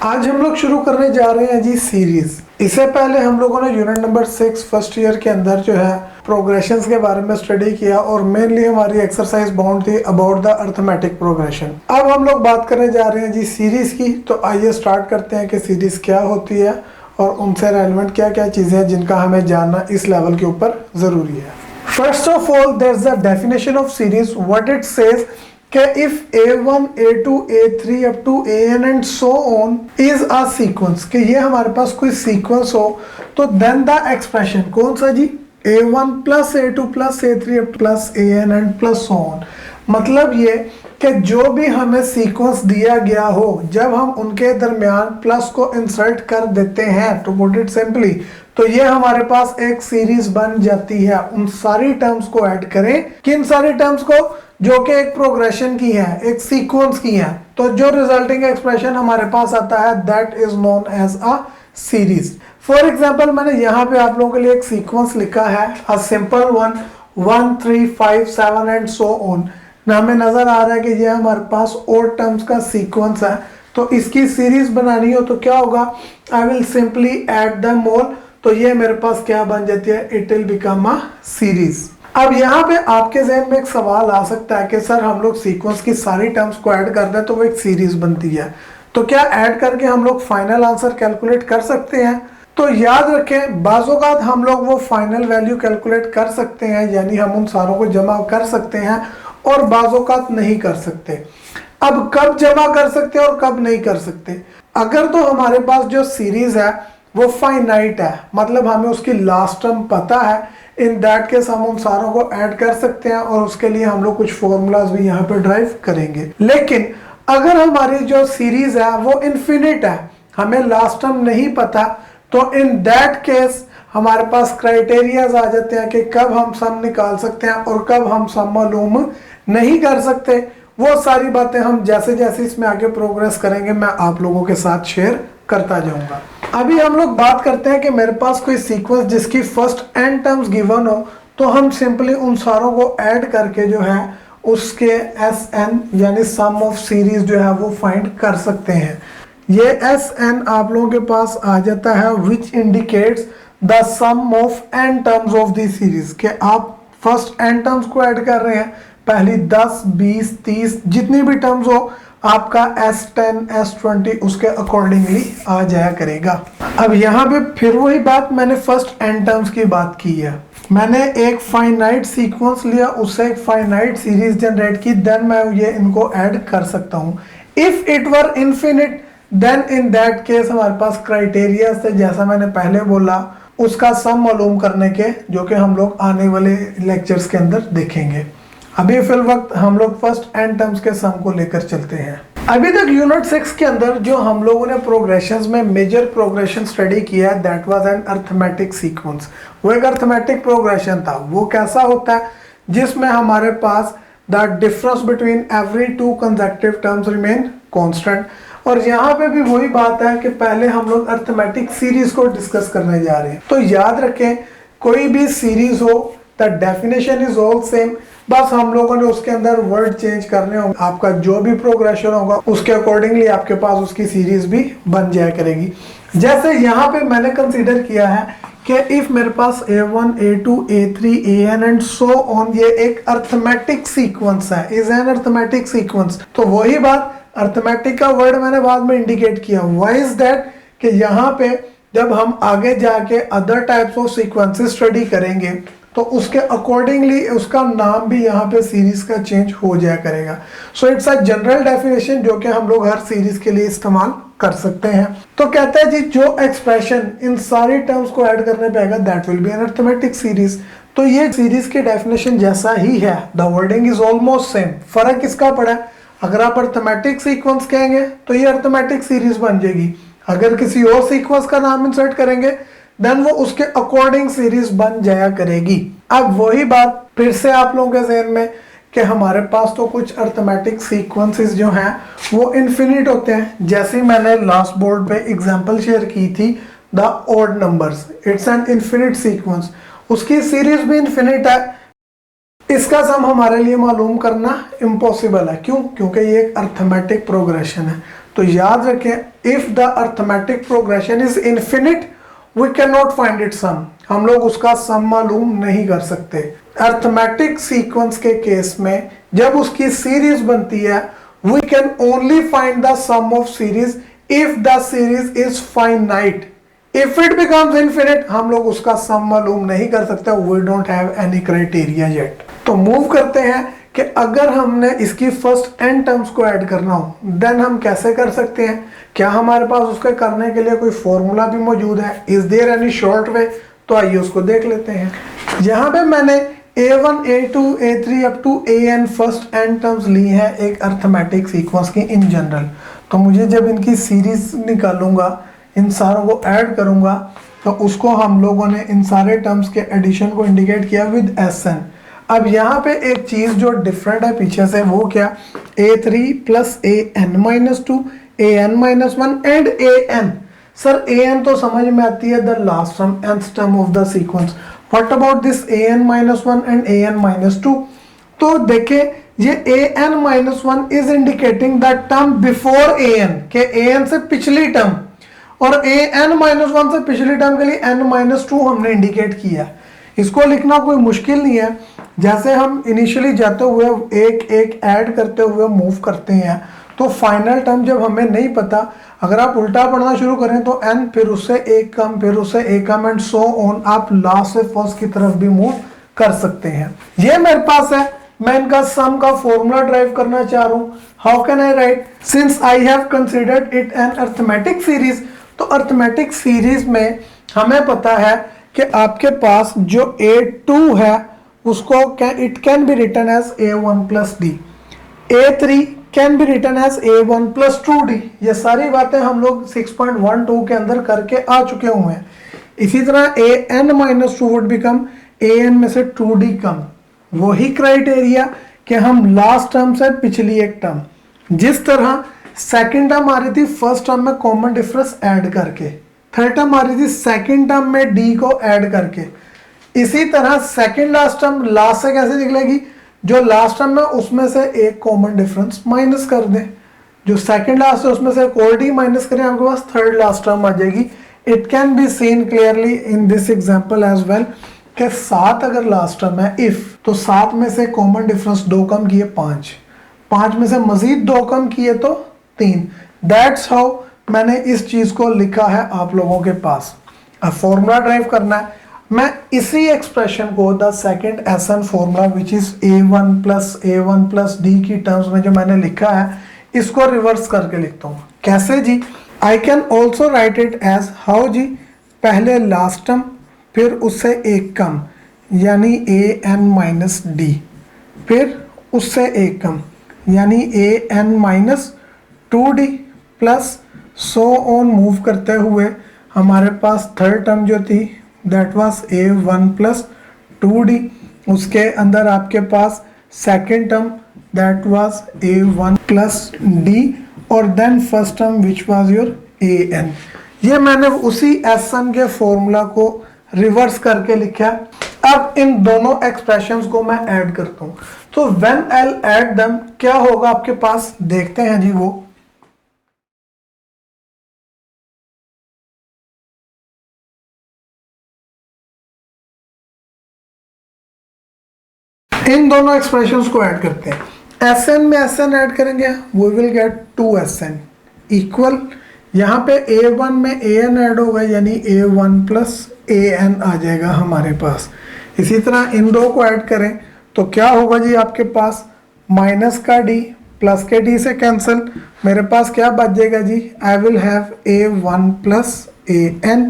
आज हम लोग शुरू करने जा रहे हैं जी सीरीज। इससे पहले हम लोगों ने यूनिट नंबर 6 फर्स्ट ईयर के अंदर जो है प्रोग्रेशंस के बारे में स्टडी किया और मेनली हमारी एक्सरसाइज बाउंड थी अबाउट द अर्थमेटिक प्रोग्रेशन। अब हम लोग बात करने जा रहे हैं जी सीरीज की। तो आइए स्टार्ट करते हैं कि सीरीज क्या होती है और उनसे रेलेवेंट क्या क्या चीज़ें हैं जिनका हमें जानना इस लेवल के ऊपर ज़रूरी है। First of all there is the definition of series. What it says कि if A1, A2, A3 up to AN and so on is a sequence, कि ये हमारे पास कोई सीक्वेंस हो तो then the expression कौन सा जी, A1 plus A2 plus A3 plus AN and plus so on। मतलब ये कि जो भी हमें सीक्वेंस दिया गया हो जब हम उनके दरमियान प्लस को इंसर्ट कर देते हैं, टू पुट इट सिंपली, तो ये हमारे पास एक सीरीज बन जाती है। उन सारी टर्म्स को ऐड करें, किन सारी टर्म्स को, जो कि एक प्रोग्रेशन की है, एक सीक्वेंस की है, तो जो रिजल्टिंग एक्सप्रेशन हमारे पास आता है that is known as a series. For example मैंने यहाँ पे आप लोगों के लिए एक सीक्वेंस लिखा है, a simple one 1 3 5 7 and so on. हमें नजर आ रहा है कि ये हमारे पास और टर्म्स का सीक्वेंस है। तो इसकी सीरीज बनानी हो तो क्या होगा, I will simply add them all, तो ये मेरे पास क्या बन जाती है, it will become a series. अब यहाँ पे आपके जहन में एक सवाल आ सकता है कि सर हम लोग सीक्वेंस की सारी टर्म्स को ऐड कर दें तो वो एक सीरीज बनती है, तो क्या ऐड करके हम लोग फाइनल आंसर कैलकुलेट कर सकते हैं? तो याद रखें, बाज़-औक़ात हम लोग वो फाइनल वैल्यू कैलकुलेट कर सकते हैं, यानी हम उन सारों को जमा कर सकते हैं, और बाज़-औक़ात नहीं कर सकते। अब कब जमा कर सकते हैं और कब नहीं कर सकते? अगर तो हमारे पास जो सीरीज है वो फाइनाइट है, मतलब हमें उसकी लास्ट टर्म पता है, इन दैट केस हम उन सारों को ऐड कर सकते हैं और उसके लिए हम लोग कुछ फॉर्मूलाज भी यहाँ पे ड्राइव करेंगे। लेकिन अगर हमारी जो सीरीज है वो इन्फिनिट है, हमें लास्ट टर्म नहीं पता, तो इन दैट केस हमारे पास क्राइटेरियाज आ जाते हैं कि कब हम सम निकाल सकते हैं और कब हम सम मालूम नहीं कर सकते। वो सारी बातें हम जैसे जैसे इसमें आगे प्रोग्रेस करेंगे मैं आप लोगों के साथ शेयर करता जाऊंगा। अभी हम लोग बात करते हैं कि मेरे पास कोई सीक्वेंस जिसकी फर्स्ट n टर्म्स गिवन हो, तो हम सिंपली उन सारों को ऐड करके जो है उसके Sn यानी सम ऑफ सीरीज जो है वो फाइंड कर सकते हैं। ये Sn आप लोगों के पास आ जाता है which indicates the sum of n terms of the series, कि आप फर्स्ट n टर्म्स को ऐड कर रहे हैं, पहली 10 20 30 जितनी भी टर्म्स हो आपका S10 S20 उसके अकॉर्डिंगली आ जाया करेगा। अब यहाँ पे फिर वही बात, मैंने फर्स्ट n टर्म्स की बात की है, मैंने एक फाइनाइट सीक्वेंस लिया, उससे एक फाइनाइट सीरीज जनरेट की, देन मैं ये इनको ऐड कर सकता हूँ। If it were infinite then in that case हमारे पास क्राइटेरिया से, जैसा मैंने पहले बोला, उसका सम मालूम करने के, जो कि हम लोग आने वाले लेक्चर्स के अंदर देखेंगे। अभी फिल वक्त हम लोग फर्स्ट n टर्म्स के सम को लेकर चलते हैं। अभी तक यूनिट 6 के अंदर जो हम लोगों ने प्रोग्रेशंस में मेजर प्रोग्रेशन स्टडी किया है that was an arithmetic sequence. वो एक अर्थमेटिक प्रोग्रेशन था। वो कैसा होता है, जिसमें हमारे पास the difference between every two consecutive terms remain constant. और यहाँ पे भी वही बात है कि पहले हम लोग अर्थमेटिक सीरीज को डिस्कस करने जा रहे हैं। तो याद रखें, कोई भी सीरीज हो the definition is all same, बस हम लोगों ने उसके अंदर वर्ड चेंज करने होंगे। आपका जो भी प्रोग्रेशन होगा उसके अकॉर्डिंगली आपके पास उसकी सीरीज भी बन जाया करेगी। जैसे यहाँ पे मैंने कंसीडर किया है कि इफ मेरे पास A1 A2 A3 AN and so on, ये एक अर्थमेटिक सीक्वेंस है, इज एन अर्थमेटिक सीक्वेंस। तो वही बात, अर्थमेटिक का वर्ड मैंने बाद में इंडिकेट किया। व्हाई इज दैट, कि यहाँ पे जब हम आगे जाके other types of sequences study करेंगे तो उसके अकॉर्डिंगली उसका नाम भी यहाँ पे सीरीज का चेंज हो जाया करेगा। So it's a general definition जो कि हम लोग हर सीरीज के लिए इस्तेमाल कर सकते हैं। तो कहते हैं जी, जो एक्सप्रेशन इन सारी टर्म्स को ऐड करने पे आएगा that will be an arithmetic series. तो ये सीरीज के डेफिनेशन जैसा ही है, the wording is almost same. फर्क किसका पड़ा है, अगर आप अर्थमेटिक सीक्वेंस कहेंगे तो ये अर्थमेटिक सीरीज बन जाएगी, अगर किसी और सीक्वेंस का नाम इंसर्ट करेंगे देन वो उसके अकॉर्डिंग सीरीज बन जाया करेगी। अब वही बात फिर से आप लोगों के ज़हन में कि हमारे पास तो कुछ अर्थमेटिक सीक्वेंसेस जो हैं वो इनफिनिट होते हैं। जैसे मैंने लास्ट बोर्ड पे एग्जांपल शेयर की थी, the odd numbers, it's an infinite sequence, उसकी सीरीज भी इनफिनिट है। इसका सम हमारे लिए मालूम करना इम्पॉसिबल है। क्यों? क्योंकि ये एक अर्थमेटिक प्रोग्रेशन है। तो याद रखें, if the arithmetic progression is infinite we can not find it sum, हम लोग उसका सम मालूम नहीं कर सकते। अर्थमेटिक सीक्वेंस के केस में जब उसकी सीरीज बनती है we can only find the sum of series if the series is finite. If it becomes infinite हम लोग उसका सम मालूम नहीं कर सकते, we don't have any criteria yet. तो मूव करते हैं कि अगर हमने इसकी फर्स्ट n टर्म्स को ऐड करना हो देन हम कैसे कर सकते हैं, क्या हमारे पास उसके करने के लिए कोई फॉर्मूला भी मौजूद है, is there any short way? तो आइए उसको देख लेते हैं। यहाँ पे मैंने a1 a2 a3 up to an first n terms ली हैं एक अर्थमेटिक सीक्वेंस की इन जनरल। तो मुझे जब इनकी सीरीज निकालूंगा, इन सारों को ऐड करूंगा, तो उसको हम लोगों ने इन सारे टर्म्स के एडिशन को इंडिकेट किया विद sn। अब यहाँ पे एक चीज जो डिफरेंट है पीछे से, वो क्या, a3 plus an-2 an-1 and an। Sir an तो समझ में आती है the last term, nth term of the sequence. What about this an-1 and an-2? तो देखें ये an-1 is indicating the term before an, के an से पिछली टर्म, और an-1 से पिछली टर्म के लिए n-2 हमने इंडिकेट किया। इसको लिखना कोई मुश्किल नहीं है, जैसे हम इनिशियली जाते हुए एक एक ऐड करते हुए मूव करते हैं, तो फाइनल टर्म जब हमें नहीं पता, अगर आप उल्टा पढ़ना शुरू करें तो n फिर उससे एक कम, फिर उससे एक कम एंड सो ऑन, आप लास्ट से फर्स्ट की तरफ भी मूव कर सकते हैं। ये मेरे पास है, मैं इनका सम का फॉर्मूला ड्राइव करना चाह रहा हूँ। How can I write, since I have considered it an arithmetic series. तो अर्थमेटिक सीरीज में हमें पता है कि आपके पास जो a2 है उसको it can be written as a1 plus d, a3 can be written as a1 plus 2d। ये सारी बातें हम लोग 6.12 के अंदर करके आ चुके हुए हैं। इसी तरह an-2 वुड बिकम an में से 2d कम। वही क्राइटेरिया कि हम लास्ट टर्म से पिछली एक टर्म, जिस तरह सेकेंड टर्म आ रही थी फर्स्ट टर्म में कॉमन डिफरेंस ऐड करके, थर्ड टर्म आ रही थी सेकेंड टर्म में डी को ऐड करके, इसी तरह सेकेंड लास्ट टर्म लास्ट से कैसे निकलेगी, जो लास्ट टर्म है उसमें से एक कॉमन डिफरेंस माइनस कर दें, जो सेकेंड लास्ट है उसमें से एक और डी माइनस करें, आपके पास थर्ड लास्ट टर्म आ जाएगी। It can be seen clearly in this example as well कि 7 अगर लास्ट टर्म है इफ, तो 7 में से कॉमन डिफरेंस 2 कम किए 5, 5 में से मजीद 2 कम किए तो 3। दैट्स हाउ मैंने इस चीज को लिखा है आप लोगों के पास। अब फॉर्मूला ड्राइव करना है, मैं इसी एक्सप्रेशन को the second essence formula which is a1 plus D की टर्म्स में जो मैंने लिखा है, इसको रिवर्स करके लिखता हूँ। कैसे जी, I can also write it as how जी, पहले लास्ट टर्म फिर उससे एक कम यानी an-d, फिर उससे एक कम यानी an-2d plus so on move करते हुए हमारे पास थर्ड टर्म जो थी that was a1 plus 2d, उसके अंदर आपके पास second term that was a1 plus d, और then first term which was your an। ये मैंने उसी एसन के फॉर्मूला को रिवर्स करके लिखा। अब इन दोनों एक्सप्रेशंस को मैं ऐड करता हूँ, तो व्हेन आई ऐड देम क्या होगा आपके पास, देखते हैं जी। वो इन दोनों एक्सप्रेशंस को ऐड करते हैं, Sn में Sn ऐड करेंगे we will get 2Sn equal, यहाँ पे a1 में an ऐड होगा यानी a1 प्लस an आ जाएगा हमारे पास। इसी तरह इन दो को ऐड करें तो क्या होगा जी, आपके पास माइनस का d प्लस के d से कैंसिल, मेरे पास क्या बच जाएगा जी, I will have a1 plus an।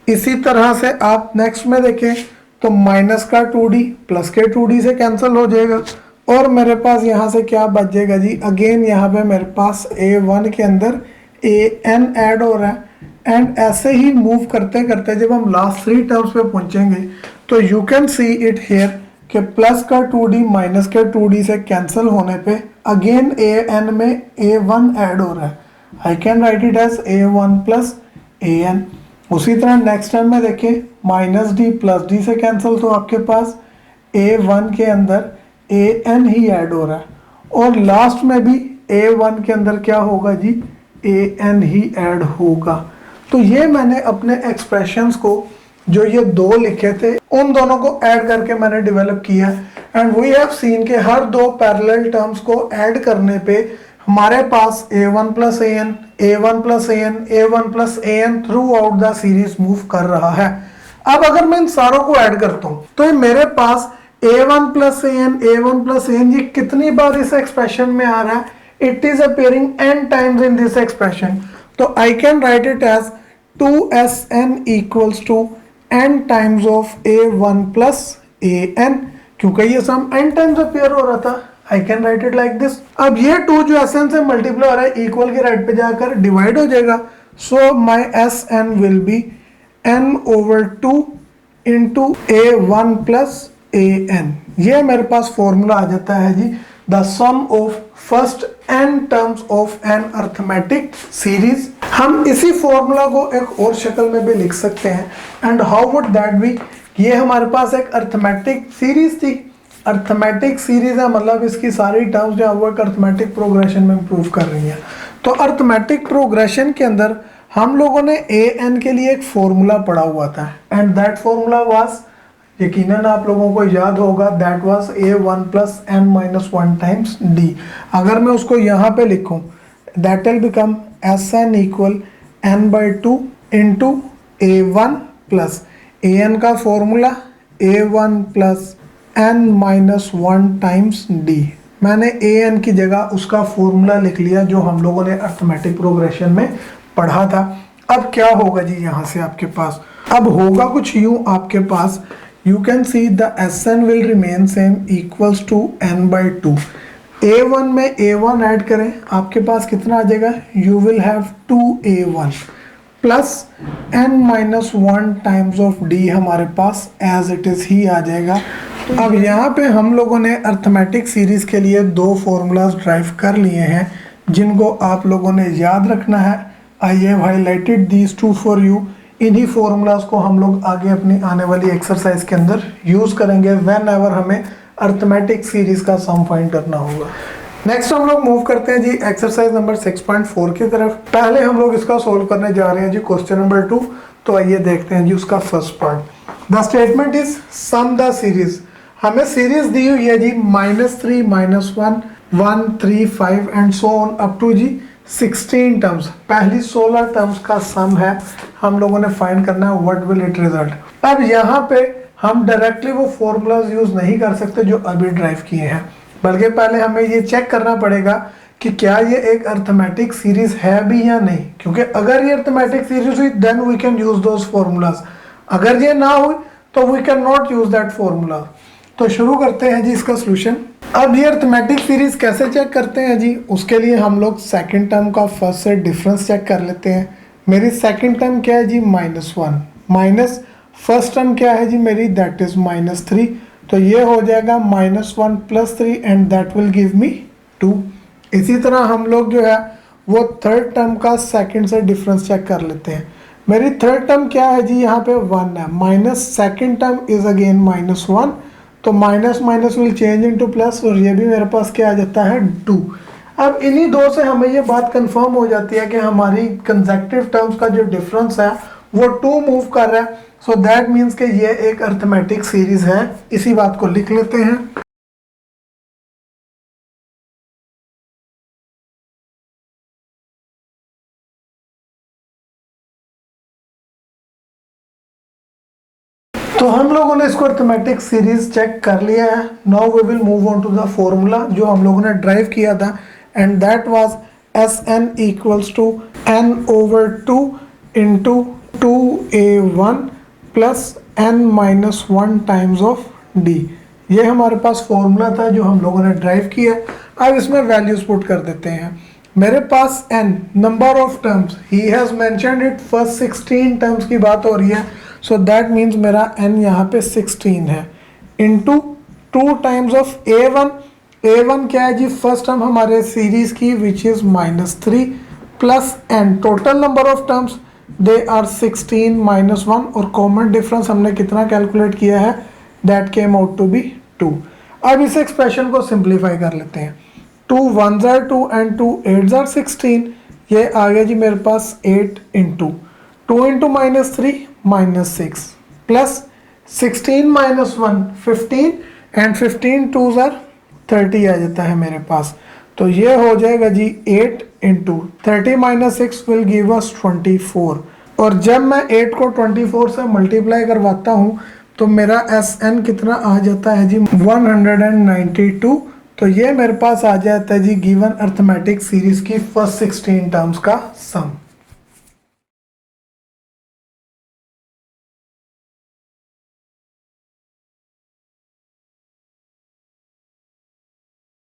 इसी तरह से आप नेक्स्ट में देखें तो माइनस का 2d प्लस के 2d से कैंसिल हो जाएगा, और मेरे पास यहाँ से क्या बच जाएगा जी, अगेन यहाँ पे मेरे पास a1 के अंदर an ऐड हो रहा है। एंड ऐसे ही मूव करते करते जब हम लास्ट 3 टर्म्स पे पहुंचेंगे तो you can see it here कि प्लस का 2d माइनस के 2d से कैंसिल होने पे अगेन an में a1 ऐड हो रहा है। I can write it as a1 plus an। उसी तरह नेक्स्ट टर्म में देखें माइनस डी प्लस डी से कैंसिल, तो आपके पास a1 के अंदर an ही ऐड हो रहा है, और लास्ट में भी a1 के अंदर क्या होगा जी, ए एन ही ऐड होगा। तो ये मैंने अपने एक्सप्रेशंस को जो ये दो लिखे थे उन दोनों को ऐड करके मैंने डेवलप किया एंड वी हैव सीन के हर दो पैरेलल टर्म्स को ऐड करने पे हमारे पास a1 plus A N, a1 plus A N, a1 plus A n throughout the series move कर रहा है। अब अगर मैं इन सारों को ऐड करता हूं तो ये मेरे पास a1 plus A N, a1 plus A N ये कितनी बार इस एक्सप्रेशन में आ रहा है? It is appearing n times in this expression. तो I can write it as 2sn equals to n times of a1 plus an, क्योंकि ये सम n टाइम्स अपेयर हो रहा था। आई can write it like this. अब ये 2 जो sn से मल्टीप्लाई हो रहा है इक्वल के राइट पे जाकर डिवाइड हो जाएगा। So my sn will be n over 2 into a1 plus an। ये मेरे पास फॉर्मूला आ जाता है जी, the sum of first n terms of an arithmetic series. हम इसी फॉर्मूला को एक और शक्ल में भी लिख सकते हैं and how would that be? ये हमारे पास एक अर्थमेटिक सीरीज थी। अर्थमेटिक सीरीज है मतलब इसकी सारी टर्म्स जो है वो एक अर्थमेटिक प्रोग्रेशन में इंप्रूव कर रही हैं। तो अर्थमेटिक प्रोग्रेशन के अंदर हम लोगों ने ए एन के लिए एक फॉर्मूला पढ़ा हुआ था एंड दैट फॉर्मूला वाज, यकीनन आप लोगों को याद होगा, that was a1 plus n minus 1 times d। अगर मैं उसको यहाँ पे लिखूँ that will become sn equal n by 2 into a1 plus an का formula a1 plus n minus 1 times d। मैंने an की जगह उसका फॉर्मूला लिख लिया जो हम लोगों ने अर्थमेटिक प्रोग्रेशन में पढ़ा था। अब क्या होगा जी यहाँ से आपके पास? अब होगा कुछ यूँ आपके पास, you can see the sn will remain same equals to n by 2। a1 में a1 ऐड करें आपके पास कितना आ जाएगा? you will have 2a1 plus n minus 1 times of d हमारे पास एज इट इज ही आ जाएगा। अब यहाँ पे हम लोगों ने अर्थमेटिक सीरीज के लिए दो फॉर्मूलाज ड्राइव कर लिए हैं जिनको आप लोगों ने याद रखना है। I have highlighted these two for you. इन्हीं फॉर्मूलाज को हम लोग आगे अपनी आने वाली एक्सरसाइज के अंदर यूज करेंगे व्हेन एवर हमें अर्थमेटिक सीरीज का सम फाइंड करना होगा। नेक्स्ट हम लोग मूव करते हैं जी एक्सरसाइज नंबर 6.4 की तरफ। पहले हम लोग इसका सोल्व करने जा रहे हैं जी क्वेश्चन नंबर 2। तो आइए देखते हैं जी उसका first part. The statement is sum the series. हमें सीरीज दी हुई है जी -3, -1, 1, 3, 5 and so on up to जी 16 टर्म्स। पहली 16 टर्म्स का सम है, हम लोगों ने फाइंड करना है व्हाट विल इट रिजल्ट। अब यहाँ पे हम डायरेक्टली वो फॉर्मूलाज यूज नहीं कर सकते जो अभी ड्राइव किए हैं, बल्कि पहले हमें ये चेक करना पड़ेगा कि क्या ये एक अर्थमेटिक सीरीज है भी या नहीं। क्योंकि अगर ये अर्थमेटिक सीरीज हुई then we can use those formulas, अगर ये ना हुई तो we can not use that formula. तो शुरू करते हैं जी इसका सोल्यूशन। अब ये अर्थमेटिक सीरीज कैसे चेक करते हैं जी, उसके लिए हम लोग सेकंड टर्म का फर्स्ट से डिफरेंस चेक कर लेते हैं। मेरी सेकंड टर्म क्या है जी -1 माइनस फर्स्ट टर्म क्या है जी मेरी, दैट इज -3। तो ये हो जाएगा -1 plus 3 and that will give me 2। इसी तरह हम लोग जो है वो थर्ड टर्म का सेकंड से डिफरेंस चेक कर लेते हैं। मेरी थर्ड टर्म क्या है जी, यहाँ पे 1 है, minus second term is again -1, तो minus minus will change into plus और ये भी मेरे पास क्या आ जाता है 2। अब इन्हीं दो से हमें ये बात कंफर्म हो जाती है कि हमारी कंसेक्टिव टर्म्स का जो डिफरेंस है वो 2 मूव कर रहा है। सो दैट मीन्स कि ये एक अर्थमेटिक सीरीज है। इसी बात को लिख लेते हैं। तो हम लोगों ने इसको अर्थमेटिक सीरीज चेक कर लिया है। Now we will move on to the formula जो हम लोगों ने ड्राइव किया था and that was Sn equals to n over 2 into 2a1 plus n minus 1 times of d। ये हमारे पास फॉर्मूला था जो हम लोगों ने ड्राइव किया। अब इसमें वैल्यूज पुट कर देते हैं। मेरे पास n number of terms, he has mentioned it first 16 terms की बात हो रही है। सो दैट मीन्स मेरा n यहाँ पे 16 है into 2 times of a1। a1 क्या है जी, फर्स्ट टर्म हमारे सीरीज की which is -3 plus n। Total number of terms they are 16 -1 और कॉमन डिफरेंस हमने कितना कैलकुलेट किया है, that came out to be 2। अब इस एक्सप्रेशन को सिंप्लीफाई कर लेते हैं। 2 1s are 2 and 2 8s are 16। ये आ गया जी मेरे पास 8 इंटू 2 इंटू -3 -6 प्लस 16 -1 15 एंड 15 2 ज़र 30 आ जाता है मेरे पास। तो ये हो जाएगा जी 8 इंटू 30 -6 विल गिव अस 24। और जब मैं 8 को 24 से मल्टीप्लाई करवाता हूँ तो मेरा SN कितना आ जाता है जी 192। तो ये मेरे पास आ जाता है जी गिवन अर्थमेटिक सीरीज की फर्स्ट 16 टर्म्स का सम।